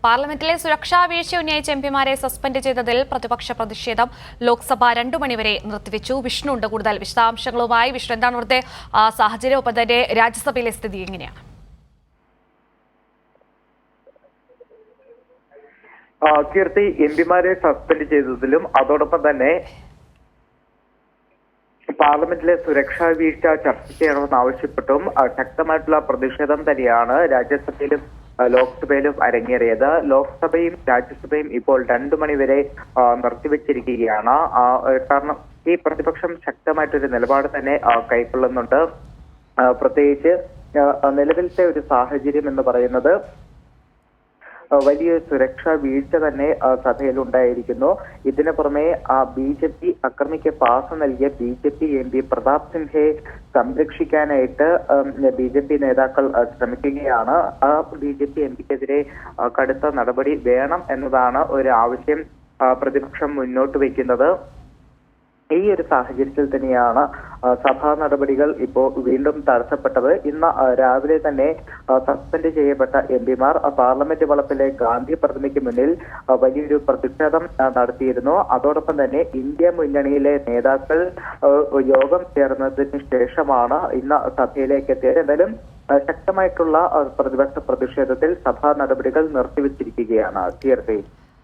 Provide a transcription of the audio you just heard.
പാർലമെന്റിലെ സുരക്ഷാ വീഴ്ച ഉന്നയിച്ച എംപിമാരെ സസ്പെൻഡ് ചെയ്തതിൽ പ്രതിപക്ഷ പ്രതിഷേധം ലോക്സഭ 2 മണിവരെ നിർത്തിവെച്ചു. വിഷ്ണു ഉണ്ട് കൂടുതൽ വിശദാംശങ്ങളുമായി. വിഷ്ണു, എന്താണ് ഇവിടുത്തെ സാഹചര്യം? ഒപ്പം തന്നെ രാജ്യസഭയിലെ സ്ഥിതി എങ്ങനെയാണ്? കീർത്തി, എംപിമാരെ സസ്പെൻഡ് ചെയ്തതിലും അതോടൊപ്പം തന്നെ പാർലമെന്റിലെ സുരക്ഷാ വീഴ്ച ചർച്ച ചെയ്യണമെന്നാവശ്യപ്പെട്ടും ശക്തമായിട്ടുള്ള പ്രതിഷേധം തന്നെയാണ് രാജ്യസഭയിലും ലോക്സഭയിലും അരങ്ങേറിയത്. ലോക്സഭയും രാജ്യസഭയും ഇപ്പോൾ 2 മണിവരെ നിർത്തിവെച്ചിരിക്കുകയാണ്. കാരണം ഈ പ്രതിപക്ഷം ശക്തമായിട്ടൊരു നിലപാട് തന്നെ കൈക്കൊള്ളുന്നുണ്ട്. പ്രത്യേകിച്ച് നിലവിലത്തെ ഒരു സാഹചര്യം എന്ന് പറയുന്നത് വലിയ സുരക്ഷാ വീഴ്ച തന്നെ സഭയിൽ ഉണ്ടായിരിക്കുന്നു. ഇതിനു പുറമെ BJP അക്രമിക്ക് പാസ് നൽകിയ BJP MP പ്രതാപ് സിൻഹയെ സംരക്ഷിക്കാനായിട്ട് BJP നേതാക്കൾ ശ്രമിക്കുകയാണ്. BJP MPക്കെതിരെ കടുത്ത നടപടി വേണം എന്നതാണ് ഒരു ആവശ്യം പ്രതിപക്ഷം മുന്നോട്ട് വയ്ക്കുന്നത്. ഈ ഒരു സാഹചര്യത്തിൽ തന്നെയാണ് സഭാ നടപടികൾ ഇപ്പോൾ വീണ്ടും തടസ്സപ്പെട്ടത്. ഇന്ന് രാവിലെ തന്നെ സസ്പെൻഡ് ചെയ്യപ്പെട്ട എംപിമാർ പാർലമെന്റ് വളപ്പിലെ ഗാന്ധി പ്രതിമയ്ക്ക് മുന്നിൽ വലിയൊരു പ്രതിഷേധം നടത്തിയിരുന്നു. അതോടൊപ്പം തന്നെ ഇന്ത്യ മുന്നണിയിലെ നേതാക്കൾ യോഗം ചേർന്നതിന് ശേഷമാണ് ഇന്ന് സഭയിലേക്ക് എത്തിയത്. എന്തായാലും ശക്തമായിട്ടുള്ള പ്രതിപക്ഷ പ്രതിഷേധത്തിൽ സഭാ നടപടികൾ നിർത്തിവെച്ചിരിക്കുകയാണ്. കീർത്തി.